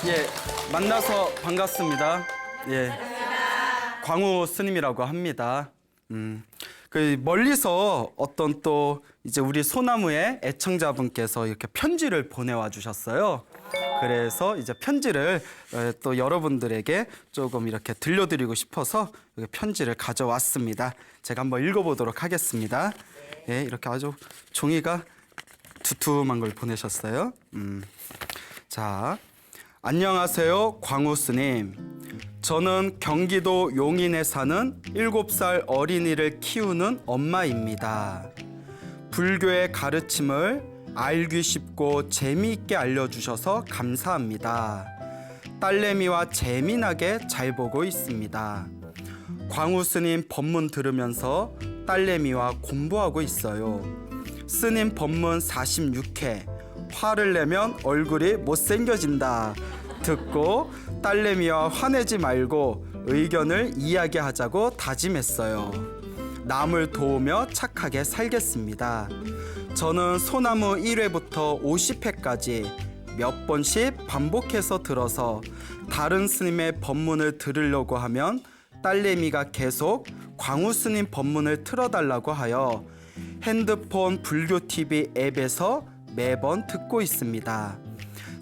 예, 만나서 반갑습니다. 예, 광우 스님이라고 합니다. 그 멀리서 어떤 또 이제 우리 소나무의 애청자분께서 이렇게 편지를 보내와 주셨어요. 그래서 이제 편지를 또 여러분들에게 조금 이렇게 들려드리고 싶어서 이렇게 편지를 가져왔습니다. 제가 한번 읽어보도록 하겠습니다. 예, 이렇게 아주 종이가 두툼한 걸 보내셨어요. 자, 안녕하세요, 광우 스님. 저는 경기도 용인에 사는 7살 어린이를 키우는 엄마입니다. 불교의 가르침을 알기 쉽고 재미있게 알려주셔서 감사합니다. 딸내미와 재미나게 잘 보고 있습니다. 광우 스님 법문 들으면서 딸내미와 공부하고 있어요. 스님 법문 46회 화를 내면 얼굴이 못생겨진다 듣고 딸내미와 화내지 말고 의견을 이야기하자고 다짐했어요. 남을 도우며 착하게 살겠습니다. 저는 소나무 1회부터 50회까지 몇 번씩 반복해서 들어서 다른 스님의 법문을 들으려고 하면 딸내미가 계속 광우 스님 법문을 틀어달라고 하여 핸드폰 불교 TV 앱에서 매번 듣고 있습니다.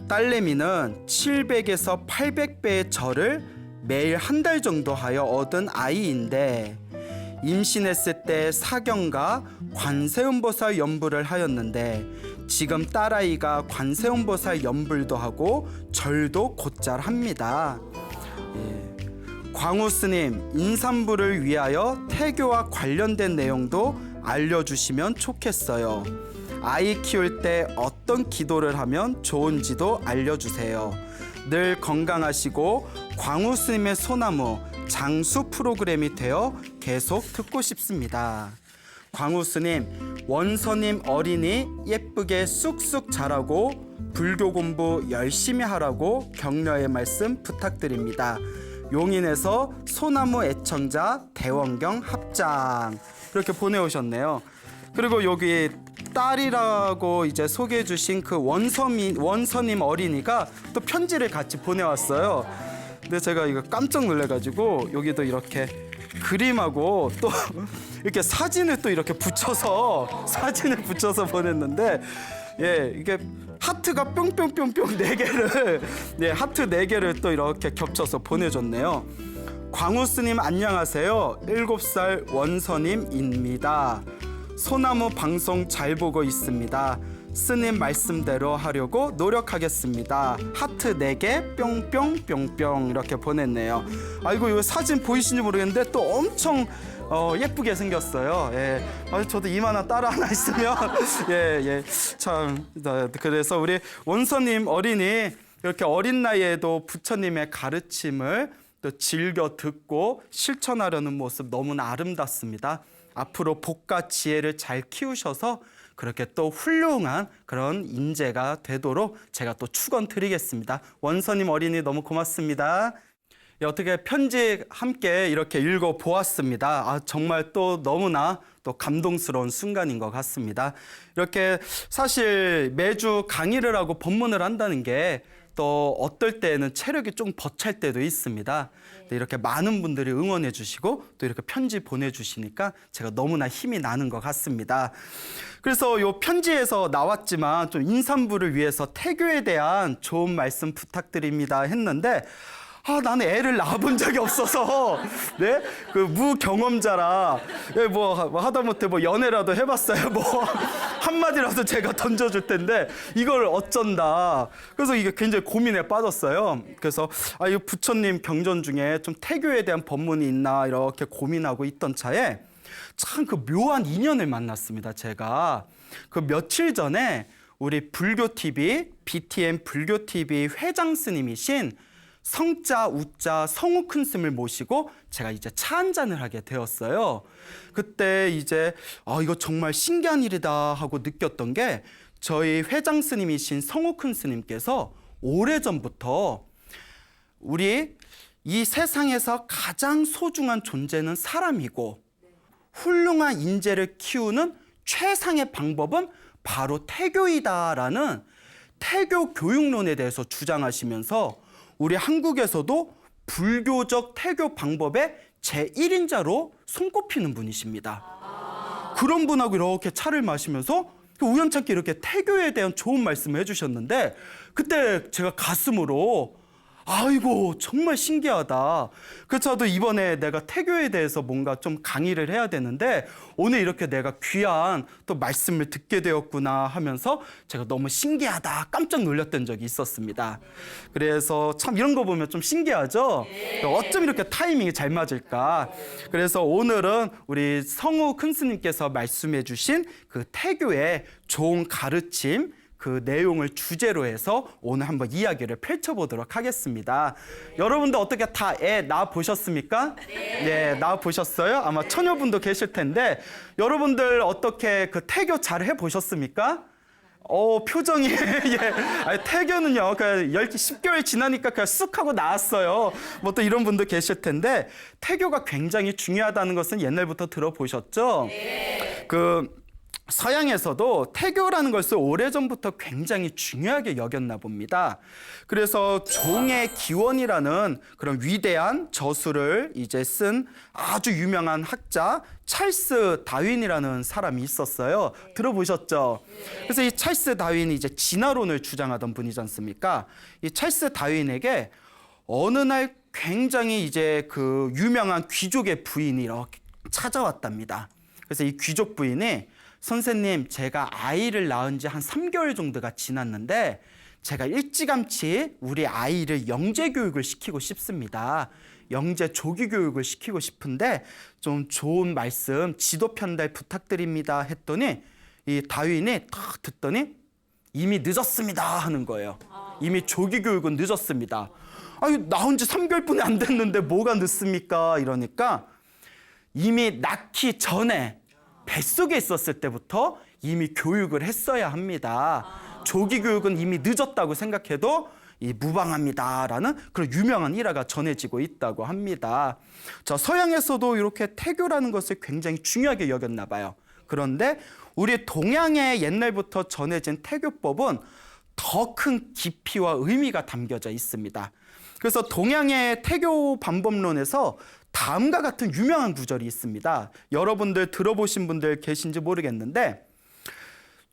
딸내미는 700에서 800배의 절을 매일 한 달 정도 하여 얻은 아이인데 임신했을 때 사경과 관세음보살 연불을 하였는데 지금 딸아이가 관세음보살 연불도 하고 절도 곧잘 합니다. 광우 스님 인삼부를 위하여 태교와 관련된 내용도 알려주시면 좋겠어요. 아이 키울 때 어떤 기도를 하면 좋은지도 알려주세요. 늘 건강하시고 광우 스님의 소나무 장수 프로그램이 되어 계속 듣고 싶습니다. 광우 스님, 원서님 어린이 예쁘게 쑥쑥 자라고 불교 공부 열심히 하라고 격려의 말씀 부탁드립니다. 용인에서 소나무 애청자 대원경 합장 이렇게 보내오셨네요. 그리고 여기 딸이라고 이제 소개해 주신 그 원서님 어린이가 또 편지를 같이 보내왔어요. 근데 제가 이거 깜짝 놀래가지고 여기도 이렇게 그림하고 또 이렇게 사진을 또 이렇게 붙여서 보냈는데 예, 이게 하트가 뿅뿅뿅뿅 4개를 예, 하트 4개를 또 이렇게 겹쳐서 보내줬네요. 광우 스님 안녕하세요. 7살 원서님입니다. 소나무 방송 잘 보고 있습니다. 스님 말씀대로 하려고 노력하겠습니다. 하트 4개 뿅뿅뿅뿅 이렇게 보냈네요. 아이고 이거 사진 보이시는지 모르겠는데 또 엄청 예쁘게 생겼어요. 예. 저도 이만한 딸 하나 있으면 예, 참 그래서 우리 원서님 어린이 이렇게 어린 나이에도 부처님의 가르침을 또 즐겨 듣고 실천하려는 모습 너무나 아름답습니다. 앞으로 복과 지혜를 잘 키우셔서 그렇게 또 훌륭한 그런 인재가 되도록 제가 또 축원드리겠습니다. 원서님 어린이 너무 고맙습니다. 예, 어떻게 편지 함께 이렇게 읽어보았습니다. 정말 또 너무나 또 감동스러운 순간인 것 같습니다. 이렇게 사실 매주 강의를 하고 법문을 한다는 게 또 어떨 때는 체력이 좀 벅찰 때도 있습니다. 이렇게 많은 분들이 응원해 주시고 또 이렇게 편지 보내주시니까 제가 너무나 힘이 나는 것 같습니다. 그래서 이 편지에서 나왔지만 좀 임산부를 위해서 태교에 대한 좋은 말씀 부탁드립니다 했는데 나는 애를 낳아본 적이 없어서, 네? 그 무경험자라, 예, 뭐 하다못해 뭐 연애라도 해봤어요. 뭐 한마디라도 제가 던져줄 텐데 이걸 어쩐다. 그래서 이게 굉장히 고민에 빠졌어요. 그래서 이 부처님 경전 중에 좀 태교에 대한 법문이 있나 이렇게 고민하고 있던 차에 참 그 묘한 인연을 만났습니다. 제가 그 며칠 전에 우리 불교 TV, BTM 불교 TV 회장 스님이신 성자 우자 성우 큰 스님을 모시고 제가 이제 차 한잔을 하게 되었어요. 그때 이제 이거 정말 신기한 일이다 하고 느꼈던 게 저희 회장 스님이신 성우 큰 스님께서 오래전부터 우리 이 세상에서 가장 소중한 존재는 사람이고 훌륭한 인재를 키우는 최상의 방법은 바로 태교이다라는 태교 교육론에 대해서 주장하시면서 우리 한국에서도 불교적 태교 방법의 제1인자로 손꼽히는 분이십니다. 그런 분하고 이렇게 차를 마시면서 우연찮게 이렇게 태교에 대한 좋은 말씀을 해주셨는데, 그때 제가 가슴으로 아이고 정말 신기하다. 그래서 저도 이번에 내가 태교에 대해서 뭔가 좀 강의를 해야 되는데 오늘 이렇게 내가 귀한 또 말씀을 듣게 되었구나 하면서 제가 너무 신기하다, 깜짝 놀랐던 적이 있었습니다. 그래서 참 이런 거 보면 좀 신기하죠? 어쩜 이렇게 타이밍이 잘 맞을까? 그래서 오늘은 우리 성우 큰 스님께서 말씀해 주신 그 태교의 좋은 가르침, 그 내용을 주제로 해서 오늘 한번 이야기를 펼쳐보도록 하겠습니다. 여러분들 어떻게 다 애 낳아 보셨습니까? 네, 낳아 보셨어요? 아마 처녀분도 계실 텐데 여러분들 어떻게 그 태교 잘 해보셨습니까? 표정이 예. 아니, 태교는요, 그냥 10개월 지나니까 그냥 쑥 하고 나왔어요. 뭐 또 이런 분도 계실 텐데 태교가 굉장히 중요하다는 것은 옛날부터 들어보셨죠? 서양에서도 태교라는 것을 오래전부터 굉장히 중요하게 여겼나 봅니다. 그래서 종의 기원이라는 그런 위대한 저술을 이제 쓴 아주 유명한 학자 찰스 다윈이라는 사람이 있었어요. 들어보셨죠? 그래서 이 찰스 다윈이 이제 진화론을 주장하던 분이지 않습니까? 이 찰스 다윈에게 어느 날 굉장히 이제 그 유명한 귀족의 부인이 이렇게 찾아왔답니다. 그래서 이 귀족 부인이 선생님, 제가 아이를 낳은 지 한 3개월 정도가 지났는데 제가 일찌감치 우리 아이를 영재 교육을 시키고 싶습니다. 영재 조기 교육을 시키고 싶은데 좀 좋은 말씀, 지도 편달 부탁드립니다 했더니 이 다윈이 딱 듣더니 이미 늦었습니다 하는 거예요. 이미 조기 교육은 늦었습니다. 아니, 낳은 지 3개월뿐이 안 됐는데 뭐가 늦습니까? 이러니까 이미 낳기 전에 뱃속에 있었을 때부터 이미 교육을 했어야 합니다. 조기 교육은 이미 늦었다고 생각해도 무방합니다라는 그런 유명한 일화가 전해지고 있다고 합니다. 자, 서양에서도 이렇게 태교라는 것을 굉장히 중요하게 여겼나 봐요. 그런데 우리 동양의 옛날부터 전해진 태교법은 더 큰 깊이와 의미가 담겨져 있습니다. 그래서 동양의 태교 방법론에서 다음과 같은 유명한 구절이 있습니다. 여러분들 들어보신 분들 계신지 모르겠는데,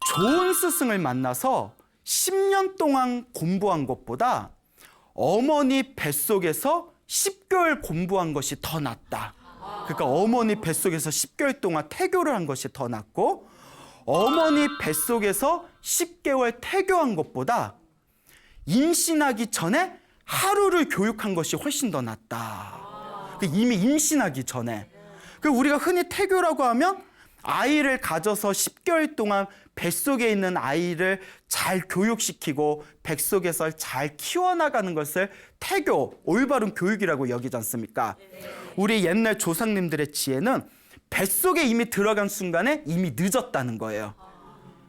좋은 스승을 만나서 10년 동안 공부한 것보다 어머니 뱃속에서 10개월 공부한 것이 더 낫다. 그러니까 어머니 뱃속에서 10개월 동안 태교를 한 것이 더 낫고, 어머니 뱃속에서 10개월 태교한 것보다 임신하기 전에 하루를 교육한 것이 훨씬 더 낫다. 이미 임신하기 전에. 우리가 흔히 태교라고 하면 아이를 가져서 10개월 동안 뱃속에 있는 아이를 잘 교육시키고 뱃속에서 잘 키워나가는 것을 태교, 올바른 교육이라고 여기지 않습니까? 우리 옛날 조상님들의 지혜는 뱃속에 이미 들어간 순간에 이미 늦었다는 거예요.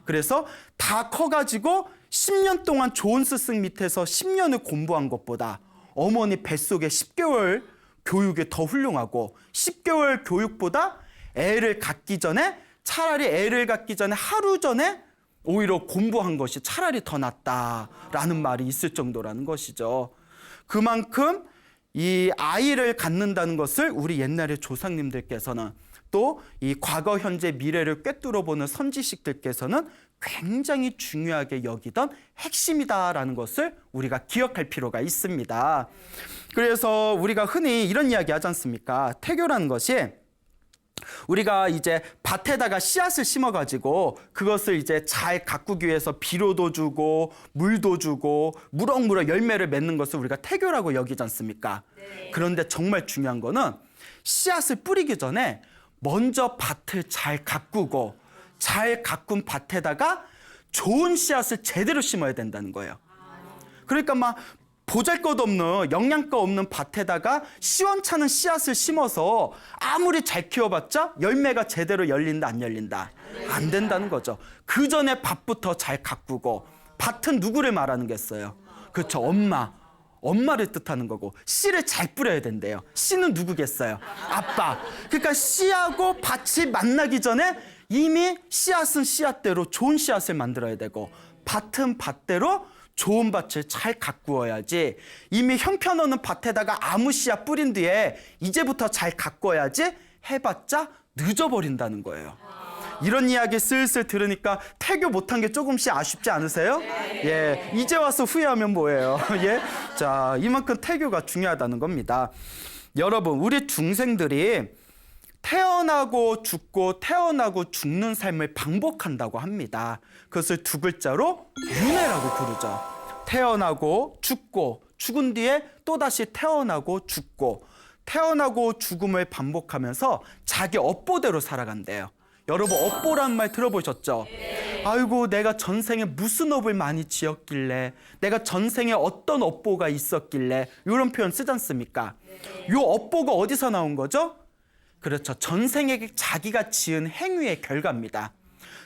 그래서 다 커가지고 10년 동안 좋은 스승 밑에서 10년을 공부한 것보다 어머니 뱃속에 10개월 교육이 더 훌륭하고, 10개월 교육보다 애를 갖기 전에, 차라리 애를 갖기 전에 하루 전에 오히려 공부한 것이 차라리 더 낫다라는 말이 있을 정도라는 것이죠. 그만큼 이 아이를 갖는다는 것을 우리 옛날의 조상님들께서는, 또 이 과거, 현재, 미래를 꿰뚫어보는 선지식들께서는 굉장히 중요하게 여기던 핵심이다라는 것을 우리가 기억할 필요가 있습니다. 그래서 우리가 흔히 이런 이야기 하지 않습니까? 태교라는 것이 우리가 이제 밭에다가 씨앗을 심어가지고 그것을 이제 잘 가꾸기 위해서 비료도 주고 물도 주고 무럭무럭 열매를 맺는 것을 우리가 태교라고 여기지 않습니까? 네. 그런데 정말 중요한 거는 씨앗을 뿌리기 전에 먼저 밭을 잘 가꾸고, 잘 가꾼 밭에다가 좋은 씨앗을 제대로 심어야 된다는 거예요. 그러니까 막 보잘것없는, 영양가 없는 밭에다가 시원찮은 씨앗을 심어서 아무리 잘 키워봤자 열매가 제대로 열린다 안 열린다? 안 된다는 거죠. 그 전에 밭부터 잘 가꾸고. 밭은 누구를 말하는 겠어요? 그렇죠, 엄마를 뜻하는 거고, 씨를 잘 뿌려야 된대요. 씨는 누구겠어요? 아빠. 그러니까 씨하고 밭이 만나기 전에 이미 씨앗은 씨앗대로 좋은 씨앗을 만들어야 되고, 밭은 밭대로 좋은 밭을 잘 가꾸어야지. 이미 형편없는 밭에다가 아무 씨앗 뿌린 뒤에 이제부터 잘 가꿔야지 해봤자 늦어버린다는 거예요. 이런 이야기 슬슬 들으니까 태교 못한 게 조금씩 아쉽지 않으세요? 예, 이제 와서 후회하면 뭐예요? 예, 자, 이만큼 태교가 중요하다는 겁니다. 여러분, 우리 중생들이 태어나고 죽고 태어나고 죽는 삶을 반복한다고 합니다. 그것을 두 글자로 윤회라고 부르죠. 태어나고 죽고 죽은 뒤에 또다시 태어나고 죽고 태어나고 죽음을 반복하면서 자기 업보대로 살아간대요. 여러분, 업보란 말 들어보셨죠? 아이고, 내가 전생에 무슨 업을 많이 지었길래, 내가 전생에 어떤 업보가 있었길래, 이런 표현 쓰지 않습니까? 이 업보가 어디서 나온 거죠? 그렇죠. 전생에 자기가 지은 행위의 결과입니다.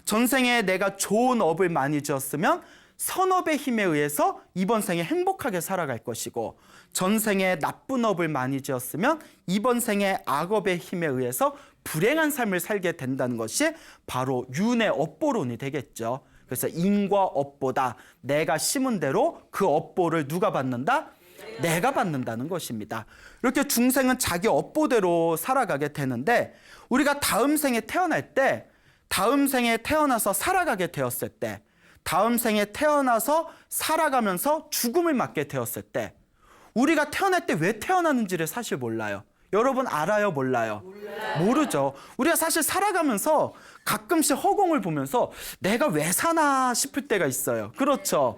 전생에 내가 좋은 업을 많이 지었으면 선업의 힘에 의해서 이번 생에 행복하게 살아갈 것이고, 전생에 나쁜 업을 많이 지었으면 이번 생에 악업의 힘에 의해서 불행한 삶을 살게 된다는 것이 바로 윤의 업보론이 되겠죠. 그래서 인과 업보다. 내가 심은 대로 그 업보를 누가 받는다? 내가 받는다는 것입니다. 이렇게 중생은 자기 업보대로 살아가게 되는데, 우리가 다음 생에 태어날 때, 다음 생에 태어나서 살아가게 되었을 때, 다음 생에 태어나서 살아가면서 죽음을 맞게 되었을 때, 우리가 태어날 때 왜 태어났는지를 사실 몰라요. 여러분 알아요? 몰라요? 모르죠. 우리가 사실 살아가면서 가끔씩 허공을 보면서 내가 왜 사나 싶을 때가 있어요. 그렇죠?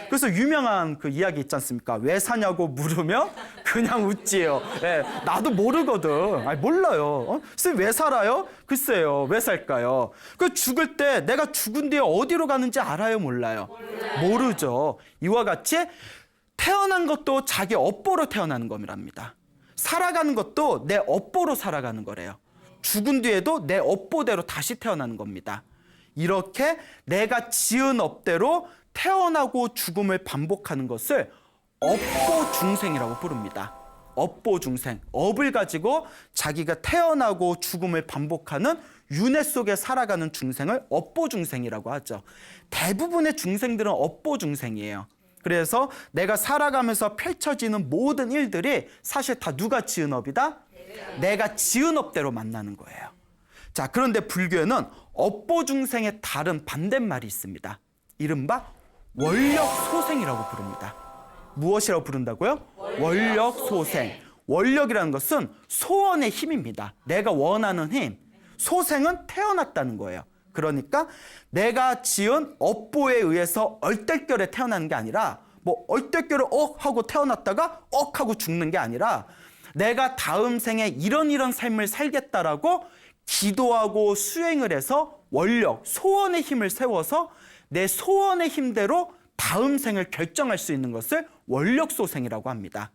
그래서 유명한 그 이야기 있지 않습니까? 왜 사냐고 물으면 그냥 웃지요. 예, 나도 모르거든. 아니, 몰라요. 선생님 왜 살아요? 글쎄요. 왜 살까요? 그 죽을 때 내가 죽은 뒤에 어디로 가는지 알아요? 몰라요? 모르죠. 이와 같이 태어난 것도 자기 업보로 태어나는 겁니다. 살아가는 것도 내 업보로 살아가는 거래요. 죽은 뒤에도 내 업보대로 다시 태어나는 겁니다. 이렇게 내가 지은 업대로 태어나고 죽음을 반복하는 것을 업보중생이라고 부릅니다. 업보중생, 업을 가지고 자기가 태어나고 죽음을 반복하는 윤회 속에 살아가는 중생을 업보중생이라고 하죠. 대부분의 중생들은 업보중생이에요. 그래서 내가 살아가면서 펼쳐지는 모든 일들이 사실 다 누가 지은 업이다? 내가 지은 업대로 만나는 거예요. 자, 그런데 불교에는 업보중생의 다른 반대말이 있습니다. 이른바 원력소생이라고 부릅니다. 무엇이라고 부른다고요? 원력소생. 원력이라는 것은 소원의 힘입니다. 내가 원하는 힘. 소생은 태어났다는 거예요. 그러니까 내가 지은 업보에 의해서 얼떨결에 태어나는 게 아니라, 뭐 얼떨결에 하고 태어났다가 하고 죽는 게 아니라, 내가 다음 생에 이런 삶을 살겠다라고 기도하고 수행을 해서 원력, 소원의 힘을 세워서 내 소원의 힘대로 다음 생을 결정할 수 있는 것을 원력소생이라고 합니다.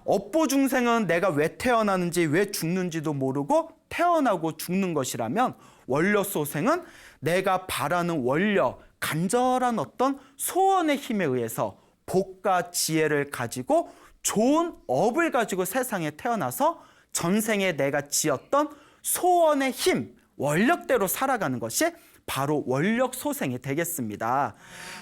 업보중생은 내가 왜 태어나는지 왜 죽는지도 모르고 태어나고 죽는 것이라면, 원력소생은 내가 바라는 원력, 간절한 어떤 소원의 힘에 의해서 복과 지혜를 가지고 좋은 업을 가지고 세상에 태어나서 전생에 내가 지었던 소원의 힘, 원력대로 살아가는 것이 바로 원력소생이 되겠습니다.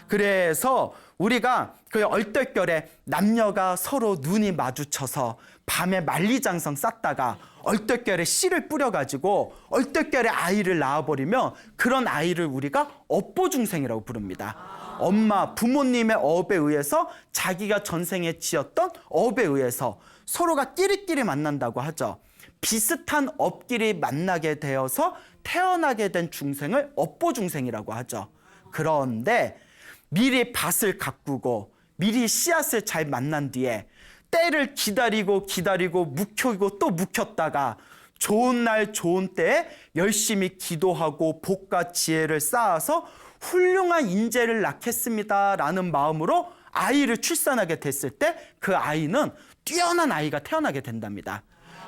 그래서 우리가 그 얼떨결에 남녀가 서로 눈이 마주쳐서 밤에 만리장성 쌓다가 얼떨결에 씨를 뿌려가지고 얼떨결에 아이를 낳아버리면 그런 아이를 우리가 업보중생이라고 부릅니다. 엄마, 부모님의 업에 의해서 자기가 전생에 지었던 업에 의해서 서로가 끼리끼리 만난다고 하죠. 비슷한 업끼리 만나게 되어서 태어나게 된 중생을 업보중생이라고 하죠. 그런데 미리 밭을 가꾸고 미리 씨앗을 잘 만난 뒤에 때를 기다리고 묵히고 또 묵혔다가 좋은 날 좋은 때에 열심히 기도하고 복과 지혜를 쌓아서 훌륭한 인재를 낳겠습니다라는 마음으로 아이를 출산하게 됐을 때 그 아이는 뛰어난 아이가 태어나게 된답니다.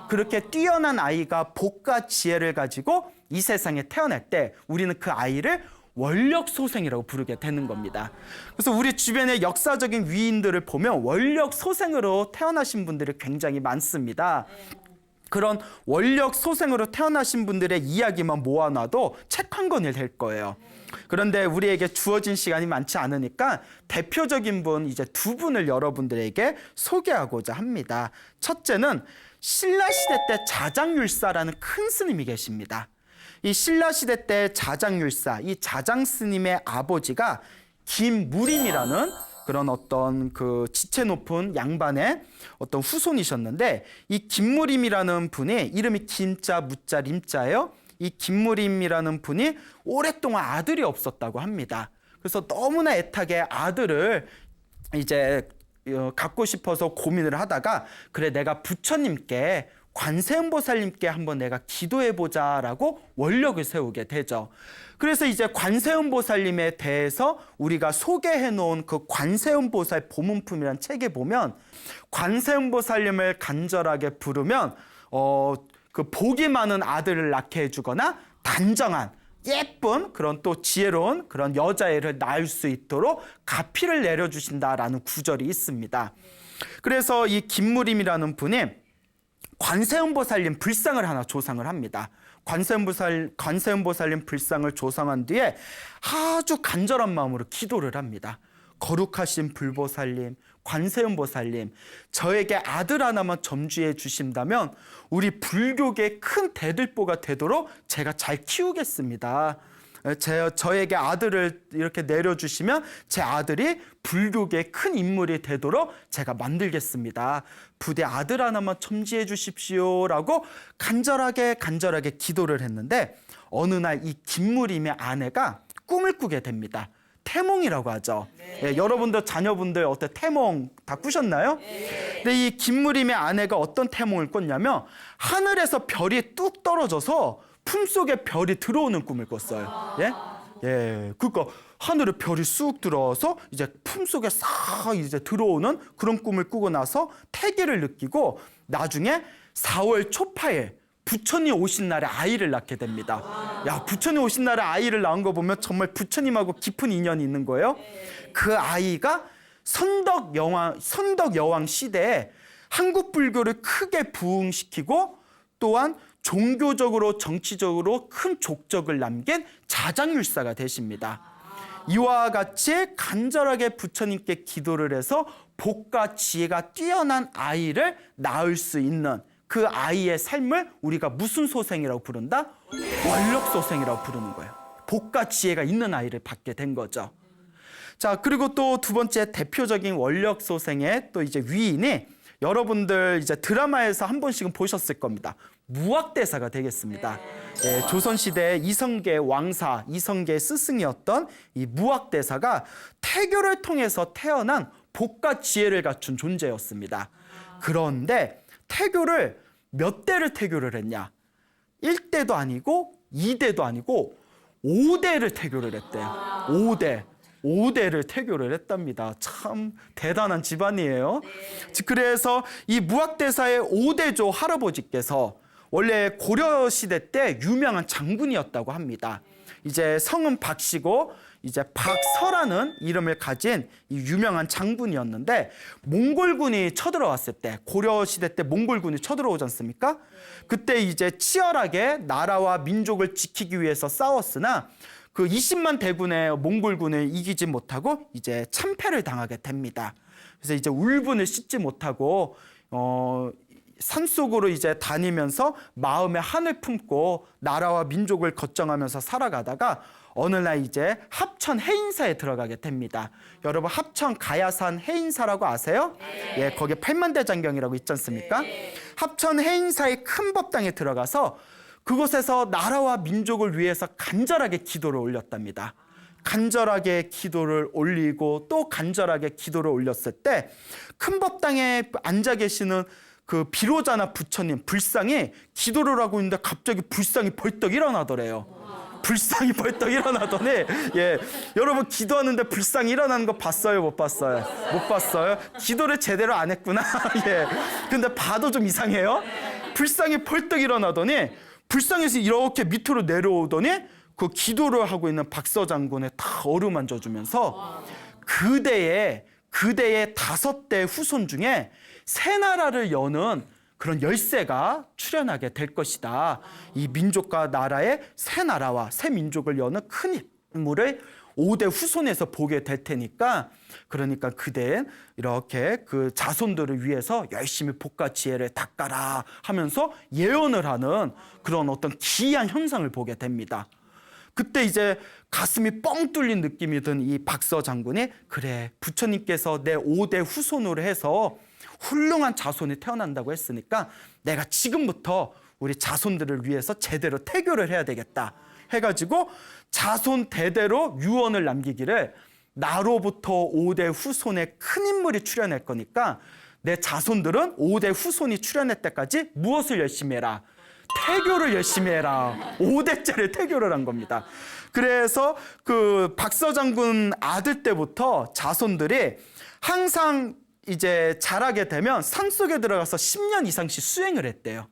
그렇게 뛰어난 아이가 복과 지혜를 가지고 이 세상에 태어날 때 우리는 그 아이를 원력소생이라고 부르게 되는 겁니다. 그래서 우리 주변의 역사적인 위인들을 보면 원력소생으로 태어나신 분들이 굉장히 많습니다. 그런 원력 소생으로 태어나신 분들의 이야기만 모아놔도 책 한 권이 될 거예요. 그런데 우리에게 주어진 시간이 많지 않으니까 대표적인 분 이제 두 분을 여러분들에게 소개하고자 합니다. 첫째는 신라시대 때 자장율사라는 큰 스님이 계십니다. 이 신라시대 때 자장율사, 이 자장스님의 아버지가 김무림이라는 그런 어떤 그 지체 높은 양반의 어떤 후손이셨는데, 이 김무림이라는 분이 이름이 김자 무자 림자예요. 이 김무림이라는 분이 오랫동안 아들이 없었다고 합니다. 그래서 너무나 애타게 아들을 이제 갖고 싶어서 고민을 하다가, 그래 내가 부처님께 관세음보살님께 한번 내가 기도해보자라고 원력을 세우게 되죠. 그래서 이제 관세음보살님에 대해서 우리가 소개해놓은 그 관세음보살 보문품이라는 책에 보면, 관세음보살님을 간절하게 부르면 그 복이 많은 아들을 낳게 해주거나 단정한 예쁜 그런 또 지혜로운 그런 여자애를 낳을 수 있도록 가피를 내려주신다라는 구절이 있습니다. 그래서 이 김무림이라는 분이 관세음보살님 불상을 하나 조상을 합니다. 관세음보살님 불상을 조상한 뒤에 아주 간절한 마음으로 기도를 합니다. 거룩하신 불보살님, 관세음보살님, 저에게 아들 하나만 점주해 주신다면 우리 불교계 큰 대들보가 되도록 제가 잘 키우겠습니다. 저에게 아들을 이렇게 내려주시면 제 아들이 불교계의 큰 인물이 되도록 제가 만들겠습니다. 부디 아들 하나만 첨지해 주십시오라고 간절하게 기도를 했는데, 어느 날 이 김무림의 아내가 꿈을 꾸게 됩니다. 태몽이라고 하죠. 네. 예, 여러분들 자녀분들 어때 태몽 다 꾸셨나요? 네. 근데 이 김무림의 아내가 어떤 태몽을 꿨냐면, 하늘에서 별이 뚝 떨어져서 품속에 별이 들어오는 꿈을 꿨어요. 예, 그러니까 하늘에 별이 쑥 들어와서 이제 품속에 싹 이제 들어오는 그런 꿈을 꾸고 나서 태기를 느끼고, 나중에 4월 초파일 부처님 오신 날에 아이를 낳게 됩니다. 야, 부처님 오신 날에 아이를 낳은 거 보면 정말 부처님하고 깊은 인연이 있는 거예요. 그 아이가 선덕여왕 시대에 한국 불교를 크게 부흥시키고, 또한 종교적으로 정치적으로 큰 족적을 남긴 자장율사가 되십니다. 이와 같이 간절하게 부처님께 기도를 해서 복과 지혜가 뛰어난 아이를 낳을 수 있는 그 아이의 삶을 우리가 무슨 소생이라고 부른다? 원력소생이라고 부르는 거예요. 복과 지혜가 있는 아이를 받게 된 거죠. 자, 그리고 또 두 번째 대표적인 원력소생의 또 이제 위인이, 여러분들 이제 드라마에서 한 번씩은 보셨을 겁니다. 무학대사가 되겠습니다. 예, 조선시대 이성계 왕사, 이성계의 스승이었던 이 무학대사가 태교를 통해서 태어난 복과 지혜를 갖춘 존재였습니다. 그런데 태교를 몇 대를 태교를 했냐? 1대도 아니고 2대도 아니고 5대를 태교를 했대요. 5대를 태교를 했답니다. 참 대단한 집안이에요. 그래서 이 무학대사의 5대조 할아버지께서 원래 고려시대 때 유명한 장군이었다고 합니다. 이제 성은 박씨고 이제 박서라는 이름을 가진 이 유명한 장군이었는데, 몽골군이 쳐들어왔을 때, 고려시대 때 몽골군이 쳐들어오지 않습니까? 그때 이제 치열하게 나라와 민족을 지키기 위해서 싸웠으나 그 20만 대군의 몽골군을 이기지 못하고 이제 참패를 당하게 됩니다. 그래서 이제 울분을 씻지 못하고 산속으로 이제 다니면서 마음에 한을 품고 나라와 민족을 걱정하면서 살아가다가 어느 날 이제 합천 해인사에 들어가게 됩니다. 여러분 합천 가야산 해인사라고 아세요? 예, 거기에 팔만대장경이라고 있지 않습니까? 합천 해인사의 큰 법당에 들어가서 그곳에서 나라와 민족을 위해서 간절하게 기도를 올렸답니다. 간절하게 기도를 올리고 또 간절하게 기도를 올렸을 때 큰 법당에 앉아 계시는 그 비로자나 부처님 불상이 기도를 하고 있는데 갑자기 불상이 벌떡 일어나더래요. 불상이 벌떡 일어나더니, 예, 여러분 기도하는데 불상이 일어나는 거 봤어요? 못 봤어요? 못 봤어요? 기도를 제대로 안 했구나. 예, 근데 봐도 좀 이상해요. 불상이 벌떡 일어나더니 불상에서 이렇게 밑으로 내려오더니 그 기도를 하고 있는 박서 장군을 다 어루만져 주면서 그대의 5대 후손 중에 새 나라를 여는 그런 열쇠가 출현하게 될 것이다. 이 민족과 나라의 새 나라와 새 민족을 여는 큰 인물을 5대 후손에서 보게 될 테니까, 그러니까 그대는 이렇게 그 자손들을 위해서 열심히 복과 지혜를 닦아라 하면서 예언을 하는 그런 어떤 기이한 현상을 보게 됩니다. 그때 이제 가슴이 뻥 뚫린 느낌이 든 이 박서 장군이, 그래, 부처님께서 내 5대 후손으로 해서 훌륭한 자손이 태어난다고 했으니까 내가 지금부터 우리 자손들을 위해서 제대로 태교를 해야 되겠다 해가지고 자손 대대로 유언을 남기기를, 나로부터 5대 후손의 큰 인물이 출현할 거니까 내 자손들은 5대 후손이 출현할 때까지 무엇을 열심히 해라? 태교를 열심히 해라. 5대째를 태교를 한 겁니다. 그래서 그 박서 장군 아들 때부터 자손들이 항상 이제 자라게 되면 산속에 들어가서 10년 이상씩 수행을 했대요.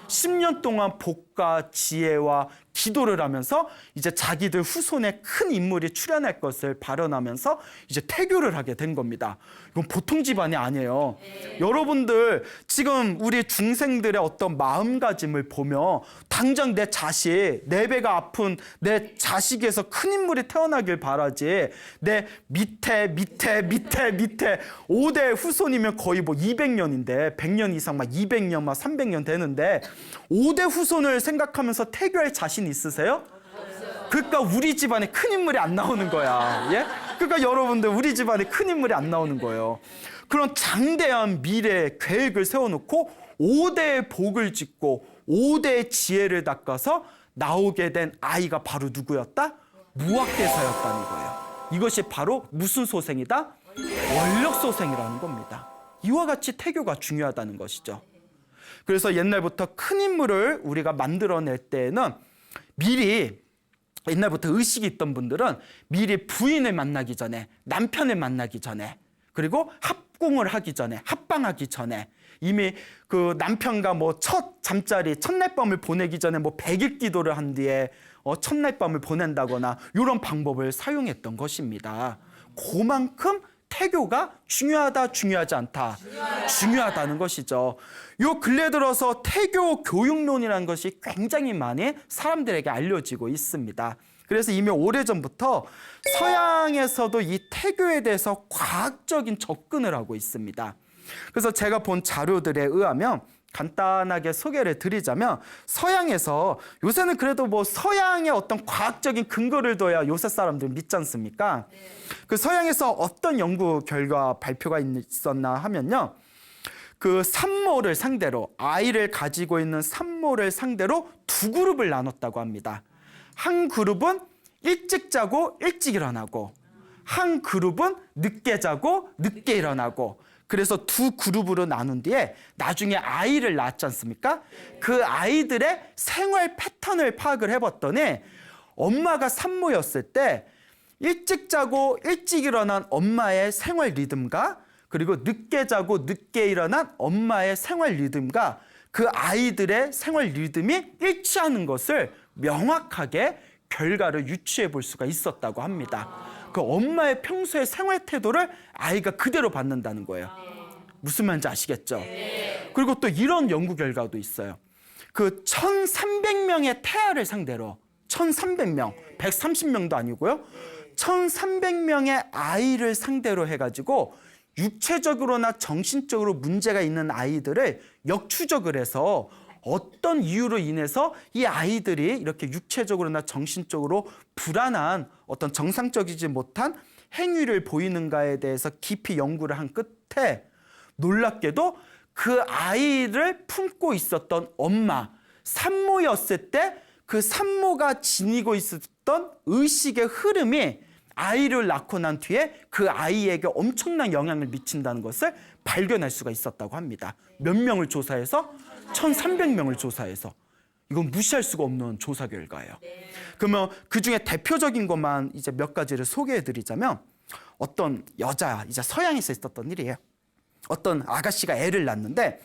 10년 동안 복과 지혜와 기도를 하면서 이제 자기들 후손에 큰 인물이 출현할 것을 발언하면서 이제 태교를 하게 된 겁니다. 이건 보통 집안이 아니에요. 여러분들 지금 우리 중생들의 어떤 마음가짐을 보며 당장 내 자식, 내 배가 아픈 내 자식에서 큰 인물이 태어나길 바라지, 내 밑에 5대 후손이면 거의 뭐 200년인데 100년 이상 막 200년 막 300년 되는데 5대 후손을 생각하면서 태교할 자신 있으세요? 그러니까 우리 집안에 큰 인물이 안 나오는 거야. 예? 그러니까 여러분들 우리 집안에 큰 인물이 안 나오는 거예요. 그런 장대한 미래 계획을 세워놓고 5대의 복을 짓고 5대의 지혜를 닦아서 나오게 된 아이가 바로 누구였다? 무학대사였다는 거예요. 이것이 바로 무슨 소생이다? 원력소생이라는 겁니다. 이와 같이 태교가 중요하다는 것이죠. 그래서 옛날부터 큰 인물을 우리가 만들어낼 때에는 미리, 옛날부터 의식이 있던 분들은 미리 부인을 만나기 전에, 남편을 만나기 전에, 그리고 합궁을 하기 전에, 합방하기 전에 이미 그 남편과 뭐 첫 잠자리, 첫날 밤을 보내기 전에 뭐 100일 기도를 한 뒤에 첫날 밤을 보낸다거나 이런 방법을 사용했던 것입니다. 그만큼 태교가 중요하다, 중요하지 않다? 중요하다는 것이죠. 요 근래 들어서 태교 교육론이라는 것이 굉장히 많이 사람들에게 알려지고 있습니다. 그래서 이미 오래전부터 서양에서도 이 태교에 대해서 과학적인 접근을 하고 있습니다. 그래서 제가 본 자료들에 의하면 간단하게 소개를 드리자면, 서양에서 요새는 그래도 뭐 서양의 어떤 과학적인 근거를 둬야 요새 사람들 믿지 않습니까? 그 서양에서 어떤 연구 결과 발표가 있었나 하면요, 그 산모를 상대로, 아이를 가지고 있는 산모를 상대로 두 그룹을 나눴다고 합니다. 한 그룹은 일찍 자고 일찍 일어나고, 한 그룹은 늦게 자고 늦게 일어나고, 그래서 두 그룹으로 나눈 뒤에 나중에 아이를 낳았지 않습니까? 그 아이들의 생활 패턴을 파악을 해봤더니, 엄마가 산모였을 때 일찍 자고 일찍 일어난 엄마의 생활 리듬과, 그리고 늦게 자고 늦게 일어난 엄마의 생활 리듬과 그 아이들의 생활 리듬이 일치하는 것을 명확하게 결과를 유추해 볼 수가 있었다고 합니다. 그 엄마의 평소의 생활 태도를 아이가 그대로 받는다는 거예요. 무슨 말인지 아시겠죠? 그리고 또 이런 연구 결과도 있어요. 그 1,300명의 태아를 상대로, 1,300명, 130명도 아니고요, 1,300명의 아이를 상대로 해가지고 육체적으로나 정신적으로 문제가 있는 아이들을 역추적을 해서 어떤 이유로 인해서 이 아이들이 이렇게 육체적으로나 정신적으로 불안한 어떤 정상적이지 못한 행위를 보이는가에 대해서 깊이 연구를 한 끝에, 놀랍게도 그 아이를 품고 있었던 엄마, 산모였을 때 그 산모가 지니고 있었던 의식의 흐름이 아이를 낳고 난 뒤에 그 아이에게 엄청난 영향을 미친다는 것을 발견할 수가 있었다고 합니다. 몇 명을 조사해서? 1,300명을 조사해서. 이건 무시할 수가 없는 조사 결과예요. 그러면 그중에 대표적인 것만 이제 몇 가지를 소개해 드리자면, 어떤 여자, 이제 서양에서 있었던 일이에요. 어떤 아가씨가 애를 낳는데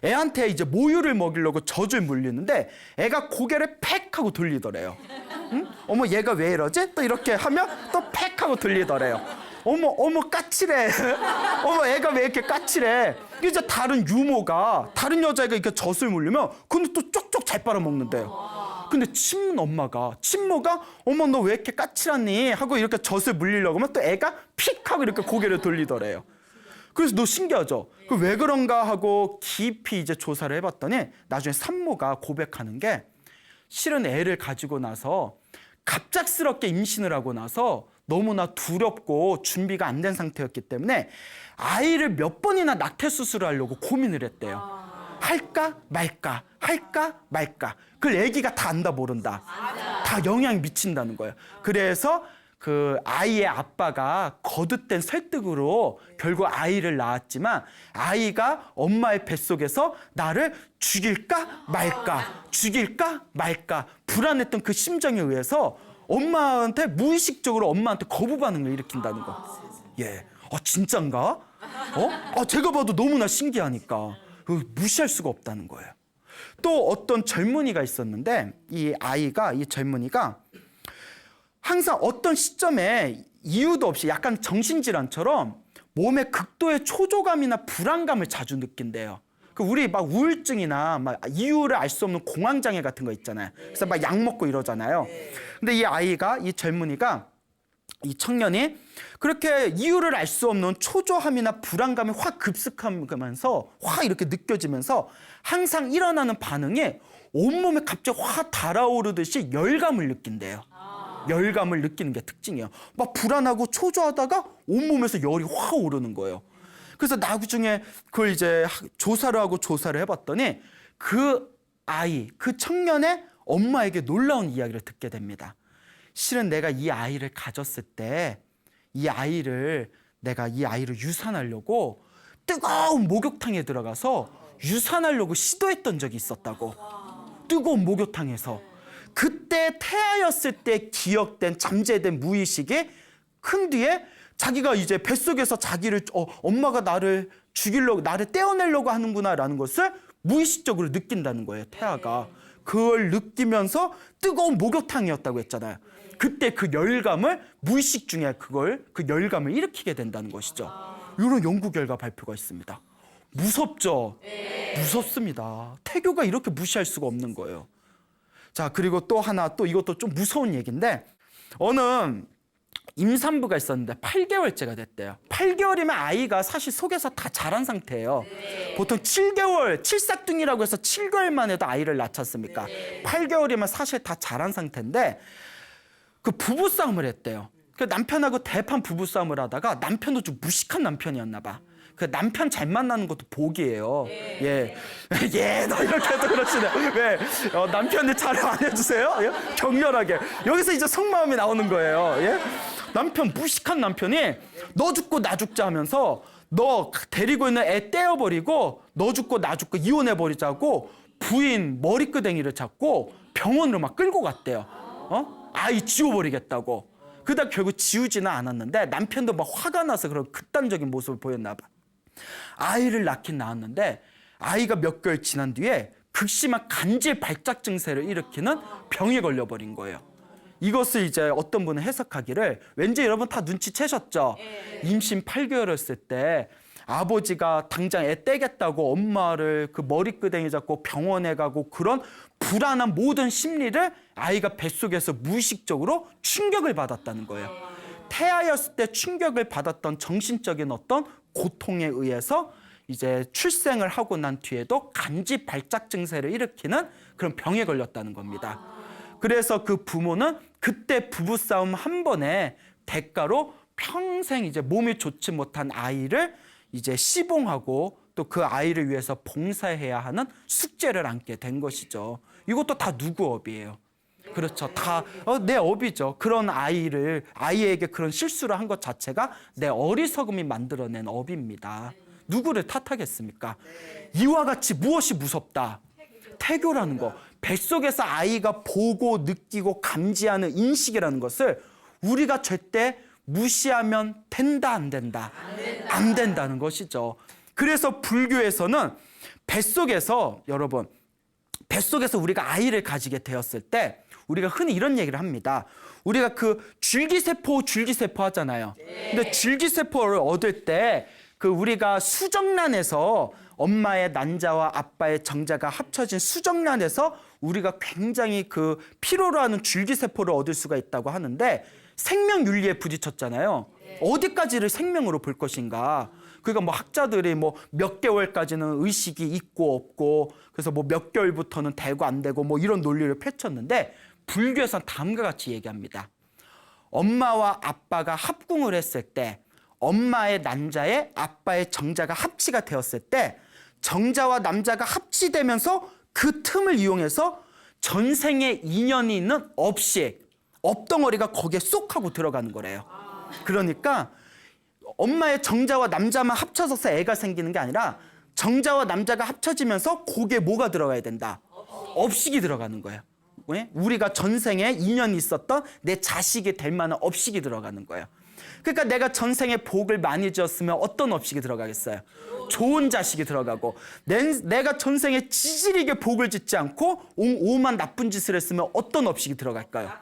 애한테 이제 모유를 먹이려고 젖을 물리는데 애가 고개를 팩 하고 돌리더래요. 응? 어머, 얘가 왜 이러지? 또 이렇게 하면 또 팩 하고 돌리더래요. 어머 까칠해. 어머 애가 왜 이렇게 까칠해. 이제 다른 유모가 다른 여자애가 이렇게 젖을 물리면 그건 또 쪽쪽 잘 빨아먹는데요. 근데 친모가 어머 너 왜 이렇게 까칠하니 하고 이렇게 젖을 물리려고 하면 또 애가 픽 하고 이렇게 고개를 돌리더래요. 그래서 너 신기하죠? 그 왜 그런가 하고 깊이 이제 조사를 해봤더니 나중에 산모가 고백하는 게 실은 애를 가지고 나서 갑작스럽게 임신을 하고 나서 너무나 두렵고 준비가 안 된 상태였기 때문에 아이를 몇 번이나 낙태 수술을 하려고 고민을 했대요. 할까 말까 할까 말까. 그걸 애기가 다 안다 모른다. 다 영향이 미친다는 거예요. 그래서 그 아이의 아빠가 거듭된 설득으로 결국 아이를 낳았지만 아이가 엄마의 뱃속에서 나를 죽일까 말까 불안했던 그 심정에 의해서 엄마한테 무의식적으로 엄마한테 거부 반응을 일으킨다는 거. 예, 진짠가? 제가 봐도 너무나 신기하니까 무시할 수가 없다는 거예요. 또 어떤 젊은이가 있었는데 이 젊은이가 항상 어떤 시점에 이유도 없이 약간 정신질환처럼 몸에 극도의 초조감이나 불안감을 자주 느낀대요. 우리 막 우울증이나 막 이유를 알 수 없는 공황장애 같은 거 있잖아요. 그래서 막 약 먹고 이러잖아요. 근데 이 젊은이가 이 청년이 그렇게 이유를 알 수 없는 초조함이나 불안감이 확 급습하면서 확 이렇게 느껴지면서 항상 일어나는 반응이 온몸에 갑자기 확 달아오르듯이 열감을 느낀대요. 열감을 느끼는 게 특징이에요. 막 불안하고 초조하다가 온몸에서 열이 확 오르는 거예요. 그래서 나중에 그걸 이제 조사를 해봤더니 그 청년의 엄마에게 놀라운 이야기를 듣게 됩니다. 실은 내가 이 아이를 가졌을 때 내가 이 아이를 유산하려고 뜨거운 목욕탕에 들어가서 유산하려고 시도했던 적이 있었다고. 뜨거운 목욕탕에서. 그때 태아였을 때 기억된 잠재된 무의식이 큰 뒤에 자기가 이제 뱃속에서 자기를 엄마가 나를 죽이려고 나를 떼어내려고 하는구나라는 것을 무의식적으로 느낀다는 거예요. 태아가. 그걸 느끼면서 뜨거운 목욕탕이었다고 했잖아요. 그때 그 열감을 무의식 중에 그 열감을 일으키게 된다는 것이죠. 이런 연구 결과 발표가 있습니다. 무섭죠? 무섭습니다. 태교가 이렇게 무시할 수가 없는 거예요. 자, 그리고 또 이것도 좀 무서운 얘기인데 어느 임산부가 있었는데 8개월째가 됐대요. 8개월이면 아이가 사실 속에서 다 자란 상태예요. 보통 7개월, 칠삭둥이라고 해서 7개월만 해도 아이를 낳지 않습니까? 8개월이면 사실 다 자란 상태인데 그 부부싸움을 했대요. 그 남편하고 대판 부부싸움을 하다가 남편도 좀 무식한 남편이었나 봐. 그 남편 잘 만나는 것도 복이에요. 예, 너 이렇게 해도 그러시네. 왜 남편이 잘 안 해주세요? 예? 격렬하게 여기서 이제 속마음이 나오는 거예요. 예? 무식한 남편이 너 죽고 나 죽자 하면서 너 데리고 있는 애 떼어버리고 너 죽고 나 죽고 이혼해버리자고 부인 머리끄댕이를 잡고 병원으로 막 끌고 갔대요. 아이 지워버리겠다고. 그러다 결국 지우지는 않았는데 남편도 막 화가 나서 그런 극단적인 모습을 보였나 봐. 아이를 낳긴 낳았는데 아이가 몇 개월 지난 뒤에 극심한 간질 발작 증세를 일으키는 병에 걸려버린 거예요. 이것을 이제 어떤 분은 해석하기를 왠지 여러분 다 눈치채셨죠? 임신 8개월이었을 때 아버지가 당장 애 떼겠다고 엄마를 그 머리끄댕이 잡고 병원에 가고 그런 불안한 모든 심리를 아이가 뱃속에서 무의식적으로 충격을 받았다는 거예요. 태아였을 때 충격을 받았던 정신적인 어떤 고통에 의해서 이제 출생을 하고 난 뒤에도 간지 발작 증세를 일으키는 그런 병에 걸렸다는 겁니다. 그래서 그 부모는 그때 부부싸움 한 번에 대가로 평생 이제 몸이 좋지 못한 아이를 이제 시봉하고 또 그 아이를 위해서 봉사해야 하는 숙제를 안게 된 것이죠. 이것도 다 누구 업이에요? 그렇죠. 다 내 업이죠. 그런 아이에게 그런 실수를 한 것 자체가 내 어리석음이 만들어낸 업입니다. 누구를 탓하겠습니까? 이와 같이 무엇이 무섭다? 태교라는 거. 뱃속에서 아이가 보고 느끼고 감지하는 인식이라는 것을 우리가 절대 무시하면 된다, 안 된다? 안 된다는 것이죠. 그래서 불교에서는 뱃속에서 우리가 아이를 가지게 되었을 때 우리가 흔히 이런 얘기를 합니다. 우리가 그 줄기세포 하잖아요. 근데 줄기세포를 얻을 때 그 우리가 수정란에서 엄마의 난자와 아빠의 정자가 합쳐진 수정란에서 우리가 굉장히 그 필요로 하는 줄기세포를 얻을 수가 있다고 하는데 생명윤리에 부딪혔잖아요. 어디까지를 생명으로 볼 것인가. 그러니까 뭐 학자들이 뭐 몇 개월까지는 의식이 있고 없고 그래서 뭐 몇 개월부터는 되고 안 되고 뭐 이런 논리를 펼쳤는데 불교에서는 다음과 같이 얘기합니다. 엄마와 아빠가 합궁을 했을 때 엄마의 난자에 아빠의 정자가 합치가 되었을 때 정자와 남자가 합치되면서 그 틈을 이용해서 전생에 인연이 있는 업덩어리가 거기에 쏙 하고 들어가는 거래요. 그러니까 엄마의 정자와 남자만 합쳐져서 애가 생기는 게 아니라 정자와 남자가 합쳐지면서 거기에 뭐가 들어가야 된다? 업식이 들어가는 거예요. 왜? 우리가 전생에 인연이 있었던 내 자식이 될 만한 업식이 들어가는 거예요. 그러니까 내가 전생에 복을 많이 지었으면 어떤 업식이 들어가겠어요? 좋은 자식이 들어가고 내가 전생에 찌질이게 복을 짓지 않고 오만 나쁜 짓을 했으면 어떤 업식이 들어갈까요?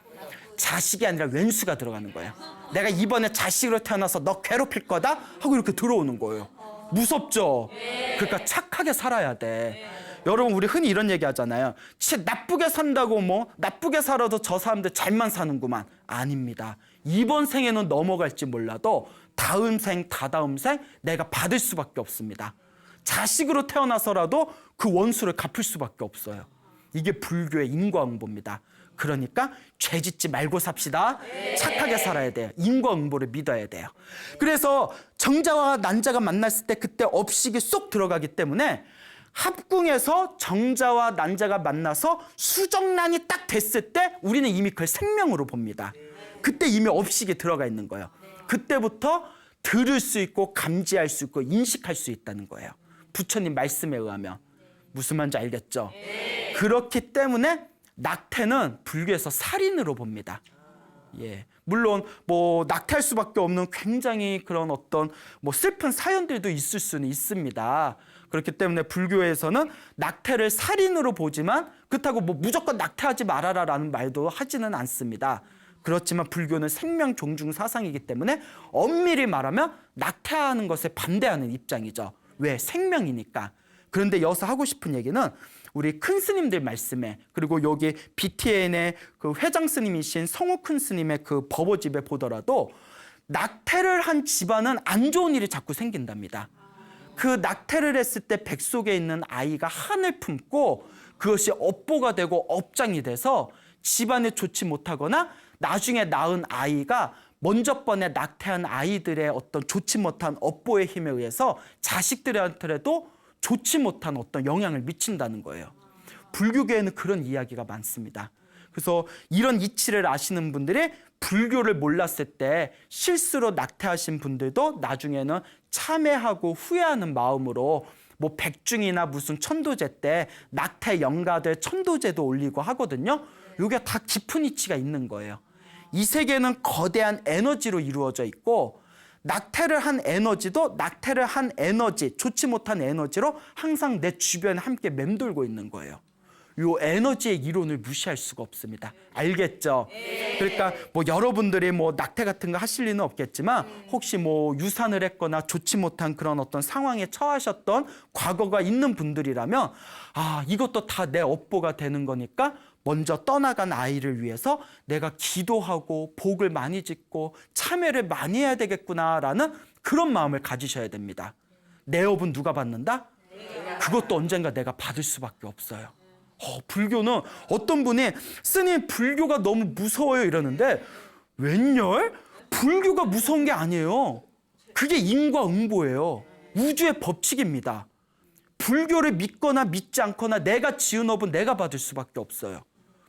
자식이 아니라 왼수가 들어가는 거예요. 내가 이번에 자식으로 태어나서 너 괴롭힐 거다 하고 이렇게 들어오는 거예요. 무섭죠? 그러니까 착하게 살아야 돼. 여러분 우리 흔히 이런 얘기 하잖아요. 진짜 나쁘게 산다고 뭐 나쁘게 살아도 저 사람들 잘만 사는구만. 아닙니다. 이번 생에는 넘어갈지 몰라도 다음 생, 다다음 생 내가 받을 수밖에 없습니다. 자식으로 태어나서라도 그 원수를 갚을 수밖에 없어요. 이게 불교의 인과응보입니다. 그러니까 죄 짓지 말고 삽시다. 착하게 살아야 돼요. 인과응보를 믿어야 돼요. 그래서 정자와 난자가 만났을 때 그때 업식이 쏙 들어가기 때문에 합궁에서 정자와 난자가 만나서 수정란이 딱 됐을 때 우리는 이미 그걸 생명으로 봅니다. 그때 이미 업식이 들어가 있는 거예요. 그때부터 들을 수 있고 감지할 수 있고 인식할 수 있다는 거예요. 부처님 말씀에 의하면. 무슨 말인지 알겠죠? 그렇기 때문에 낙태는 불교에서 살인으로 봅니다. 예. 물론 뭐 낙태할 수밖에 없는 굉장히 그런 어떤 뭐 슬픈 사연들도 있을 수는 있습니다. 그렇기 때문에 불교에서는 낙태를 살인으로 보지만 그렇다고 뭐 무조건 낙태하지 말아라라는 말도 하지는 않습니다. 그렇지만 불교는 생명 존중 사상이기 때문에 엄밀히 말하면 낙태하는 것에 반대하는 입장이죠. 왜? 생명이니까. 그런데 여기서 하고 싶은 얘기는 우리 큰 스님들 말씀에 그리고 여기 BTN의 그 회장 스님이신 성우 큰 스님의 그 법어집에 보더라도 낙태를 한 집안은 안 좋은 일이 자꾸 생긴답니다. 그 낙태를 했을 때 뱃속에 있는 아이가 한을 품고 그것이 업보가 되고 업장이 돼서 집안에 좋지 못하거나 나중에 낳은 아이가 먼저 번에 낙태한 아이들의 어떤 좋지 못한 업보의 힘에 의해서 자식들한테도 좋지 못한 어떤 영향을 미친다는 거예요. 불교계에는 그런 이야기가 많습니다. 그래서 이런 이치를 아시는 분들이 불교를 몰랐을 때 실수로 낙태하신 분들도 나중에는 참회하고 후회하는 마음으로 뭐 백중이나 무슨 천도제 때 낙태 영가들 천도제도 올리고 하거든요. 이게 다 깊은 이치가 있는 거예요. 이 세계는 거대한 에너지로 이루어져 있고 낙태를 한 에너지도 낙태를 한 에너지, 좋지 못한 에너지로 항상 내 주변에 함께 맴돌고 있는 거예요. 이 에너지의 이론을 무시할 수가 없습니다. 알겠죠? 그러니까 뭐 여러분들이 뭐 낙태 같은 거 하실 리는 없겠지만 혹시 뭐 유산을 했거나 좋지 못한 그런 어떤 상황에 처하셨던 과거가 있는 분들이라면 아, 이것도 다 내 업보가 되는 거니까 먼저 떠나간 아이를 위해서 내가 기도하고 복을 많이 짓고 참회를 많이 해야 되겠구나라는 그런 마음을 가지셔야 됩니다. 내 업은 누가 받는다? 그것도 언젠가 내가 받을 수밖에 없어요. 불교는 어떤 분이 스님 불교가 너무 무서워요 이러는데 웬열? 불교가 무서운 게 아니에요. 그게 인과응보예요. 우주의 법칙입니다. 불교를 믿거나 믿지 않거나 내가 지은 업은 내가 받을 수밖에 없어요.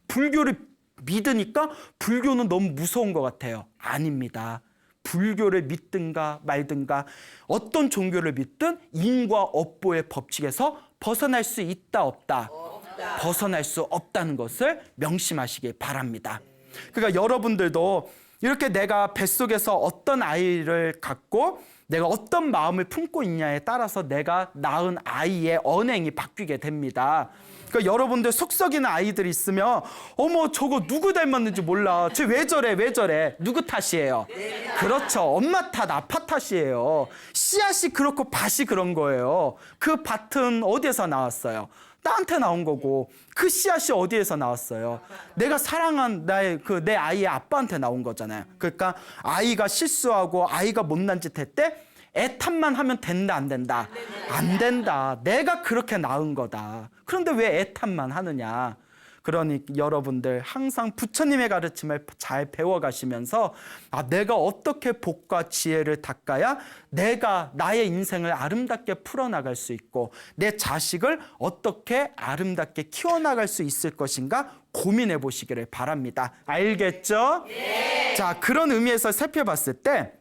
불교를 믿으니까 불교는 너무 무서운 것 같아요. 아닙니다. 불교를 믿든가 말든가 어떤 종교를 믿든 인과 업보의 법칙에서 벗어날 수 있다 없다. 벗어날 수 없다는 것을 명심하시기 바랍니다. 그러니까 여러분들도 이렇게 내가 뱃속에서 어떤 아이를 갖고 내가 어떤 마음을 품고 있냐에 따라서 내가 낳은 아이의 언행이 바뀌게 됩니다. 그러니까 여러분들 속 썩이는 아이들이 있으면 어머 저거 누구 닮았는지 몰라. 쟤 왜 저래 왜 저래. 누구 탓이에요? 그렇죠. 엄마 탓 아빠 탓이에요. 씨앗이 그렇고 밭이 그런 거예요. 그 밭은 어디에서 나왔어요? 나한테 나온 거고 그 씨앗이 어디에서 나왔어요? 내가 사랑한 내 아이의 아빠한테 나온 거잖아요. 그러니까 아이가 실수하고 아이가 못난 짓 했대? 애 탓만 하면 된다 안 된다? 안 된다. 내가 그렇게 낳은 거다. 그런데 왜 애 탓만 하느냐? 그러니 여러분들 항상 부처님의 가르침을 잘 배워가시면서 내가 어떻게 복과 지혜를 닦아야 내가 나의 인생을 아름답게 풀어나갈 수 있고 내 자식을 어떻게 아름답게 키워나갈 수 있을 것인가 고민해 보시기를 바랍니다. 알겠죠? 네. 자, 그런 의미에서 살펴봤을 때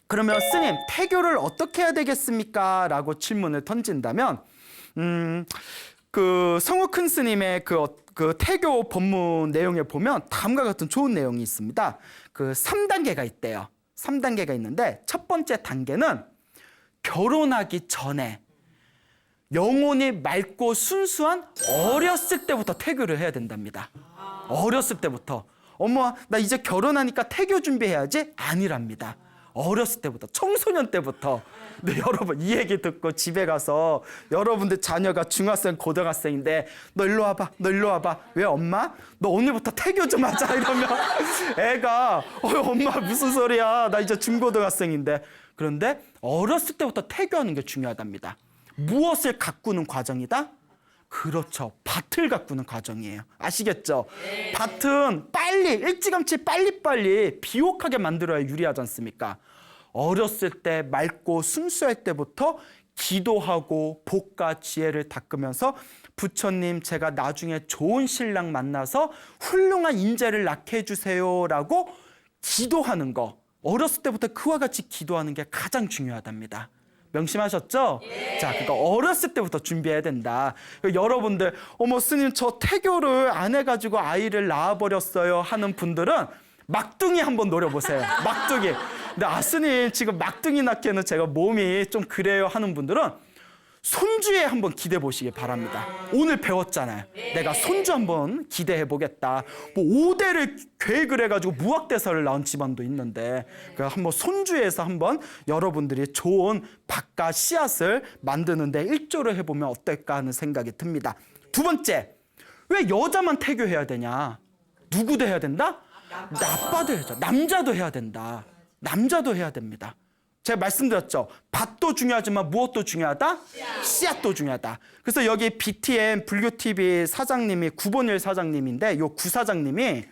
그러면 스님, 태교를 어떻게 해야 되겠습니까? 라고 질문을 던진다면 그 성우 큰 스님의 그 태교 법문 내용에 보면 다음과 같은 좋은 내용이 있습니다. 그 3단계가 있대요. 3단계가 있는데 첫 번째 단계는 결혼하기 전에 영혼이 맑고 순수한 어렸을 때부터 태교를 해야 된답니다. 어렸을 때부터. 어머, 나 이제 결혼하니까 태교 준비해야지? 아니랍니다. 어렸을 때부터, 청소년 때부터. 근데 여러분 이 얘기 듣고 집에 가서 여러분들 자녀가 중학생, 고등학생인데 너 일로 와봐, 너 일로 와봐. 왜 엄마? 너 오늘부터 태교 좀 하자 이러면 애가 엄마 무슨 소리야? 나 이제 중고등학생인데. 그런데 어렸을 때부터 태교하는 게 중요하답니다. 무엇을 가꾸는 과정이다? 그렇죠. 밭을 가꾸는 과정이에요. 아시겠죠? 네. 밭은 빨리 일찌감치 빨리빨리 비옥하게 만들어야 유리하지 않습니까? 어렸을 때 맑고 순수할 때부터 기도하고 복과 지혜를 닦으면서 부처님 제가 나중에 좋은 신랑 만나서 훌륭한 인재를 낳게 해주세요라고 기도하는 거. 어렸을 때부터 그와 같이 기도하는 게 가장 중요하답니다. 명심하셨죠? 예. 자, 그러니까 어렸을 때부터 준비해야 된다. 여러분들, 어머 스님 저 태교를 안 해가지고 아이를 낳아버렸어요 하는 분들은 막둥이 한번 노려보세요. 막둥이. 근데 스님 지금 막둥이 낳기에는 제가 몸이 좀 그래요 하는 분들은 손주에 한번 기대해 보시기 바랍니다. 오늘 배웠잖아요. 내가 손주 한번 기대해 보겠다. 뭐 5대를 계획을 해가지고 무학대사를 낳은 집안도 있는데 한번 손주에서 한번 여러분들이 좋은 밭과 씨앗을 만드는데 일조를 해보면 어떨까 하는 생각이 듭니다. 두 번째, 왜 여자만 태교해야 되냐? 누구도 해야 된다? 아빠도 해야죠. 남자도 해야 된다. 남자도 해야 됩니다. 제가 말씀드렸죠. 밭도 중요하지만 무엇도 중요하다? 씨앗도 중요하다. 그래서 여기 BTN 불교TV 사장님이 구본일 사장님인데 요 구사장님이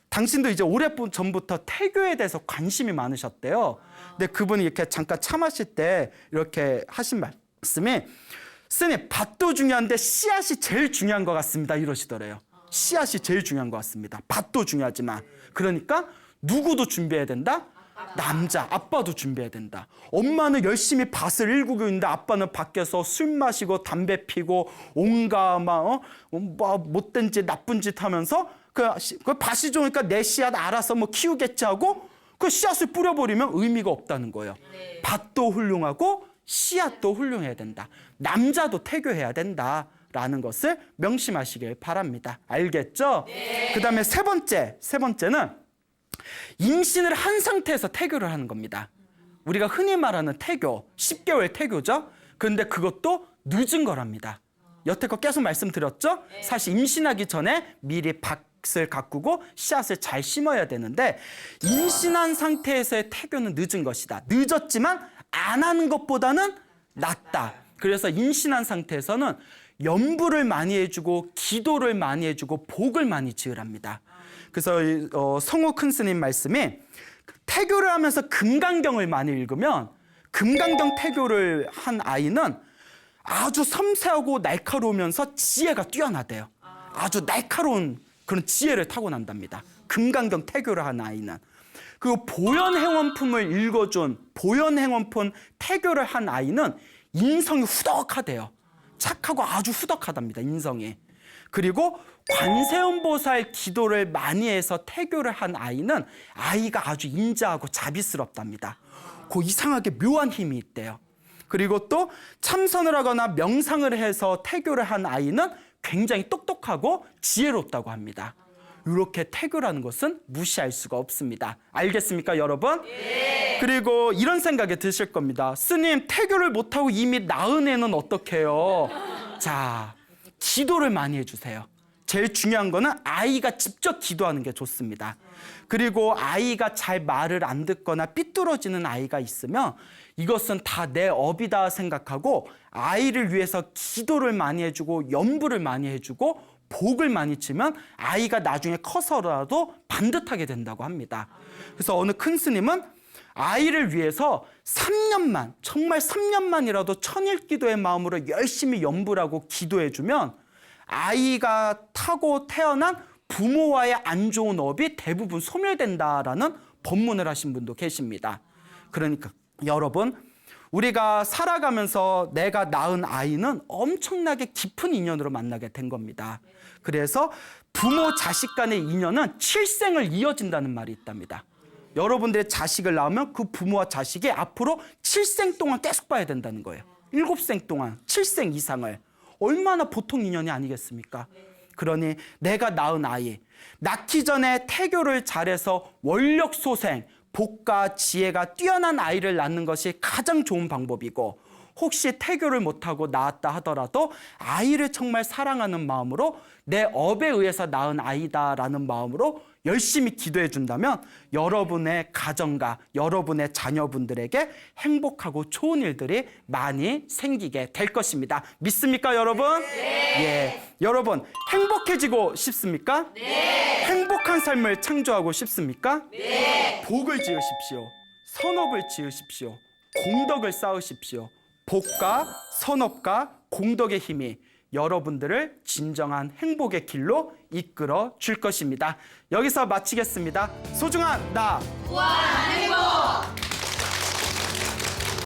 당신도 이제 오래전부터 태교에 대해서 관심이 많으셨대요. 근데 그분이 이렇게 잠깐 차 마실 때 이렇게 하신 말씀이 스님 밭도 중요한데 씨앗이 제일 중요한 것 같습니다. 이러시더래요. 씨앗이 제일 중요한 것 같습니다. 밭도 중요하지만. 그러니까 누구도 준비해야 된다? 남자, 아빠도 준비해야 된다. 엄마는 열심히 밭을 일구고 있는데 아빠는 밖에서 술 마시고 담배 피고 온갖 못된 짓, 나쁜 짓 하면서 그 밭이 좋으니까 내 씨앗 알아서 뭐 키우겠지 하고 그 씨앗을 뿌려버리면 의미가 없다는 거예요. 네. 밭도 훌륭하고 씨앗도 훌륭해야 된다. 남자도 태교해야 된다라는 것을 명심하시길 바랍니다. 알겠죠? 네. 그 다음에 세 번째는 임신을 한 상태에서 태교를 하는 겁니다. 우리가 흔히 말하는 태교, 10개월 태교죠. 그런데 그것도 늦은 거랍니다. 여태껏 계속 말씀드렸죠. 사실 임신하기 전에 미리 밭을 가꾸고 씨앗을 잘 심어야 되는데 임신한 상태에서의 태교는 늦은 것이다. 늦었지만 안 하는 것보다는 낫다. 그래서 임신한 상태에서는 염불을 많이 해주고 기도를 많이 해주고 복을 많이 지으랍니다. 그래서 성우 큰 스님 말씀이 태교를 하면서 금강경을 많이 읽으면 금강경 태교를 한 아이는 아주 섬세하고 날카로우면서 지혜가 뛰어나대요. 아주 날카로운 그런 지혜를 타고난답니다. 금강경 태교를 한 아이는. 그리고 보현행원품을 읽어준 보현행원품 태교를 한 아이는 인성이 후덕하대요. 착하고 아주 후덕하답니다. 인성이. 그리고 관세음보살 기도를 많이 해서 태교를 한 아이는 아이가 아주 인자하고 자비스럽답니다. 그 이상하게 묘한 힘이 있대요. 그리고 또 참선을 하거나 명상을 해서 태교를 한 아이는 굉장히 똑똑하고 지혜롭다고 합니다. 이렇게 태교라는 것은 무시할 수가 없습니다. 알겠습니까, 여러분? 네. 그리고 이런 생각이 드실 겁니다. 스님, 태교를 못하고 이미 낳은 애는 어떡해요? 자, 기도를 많이 해주세요. 제일 중요한 거는 아이가 직접 기도하는 게 좋습니다. 그리고 아이가 잘 말을 안 듣거나 삐뚤어지는 아이가 있으면 이것은 다 내 업이다 생각하고 아이를 위해서 기도를 많이 해주고 염불을 많이 해주고 복을 많이 치면 아이가 나중에 커서라도 반듯하게 된다고 합니다. 그래서 어느 큰 스님은 아이를 위해서 3년만, 정말 3년만이라도 천일기도의 마음으로 열심히 염불하고 기도해주면 아이가 타고 태어난 부모와의 안 좋은 업이 대부분 소멸된다라는 법문을 하신 분도 계십니다. 그러니까 여러분, 우리가 살아가면서 내가 낳은 아이는 엄청나게 깊은 인연으로 만나게 된 겁니다. 그래서 부모 자식 간의 인연은 칠생을 이어진다는 말이 있답니다. 여러분들의 자식을 낳으면 그 부모와 자식이 앞으로 7생 동안 계속 봐야 된다는 거예요. 7생 동안, 7생 이상을. 얼마나 보통 인연이 아니겠습니까? 그러니 내가 낳은 아이, 낳기 전에 태교를 잘해서 원력소생, 복과 지혜가 뛰어난 아이를 낳는 것이 가장 좋은 방법이고, 혹시 태교를 못하고 낳았다 하더라도 아이를 정말 사랑하는 마음으로 내 업에 의해서 낳은 아이다라는 마음으로 열심히 기도해 준다면 여러분의 가정과 여러분의 자녀분들에게 행복하고 좋은 일들이 많이 생기게 될 것입니다. 믿습니까, 여러분? 네. 예. 여러분, 행복해지고 싶습니까? 네. 행복한 삶을 창조하고 싶습니까? 네. 복을 지으십시오. 선업을 지으십시오. 공덕을 쌓으십시오. 복과 선업과 공덕의 힘이 여러분들을 진정한 행복의 길로 이끌어 줄 것입니다. 여기서 마치겠습니다. 소중한 나 무한한 행복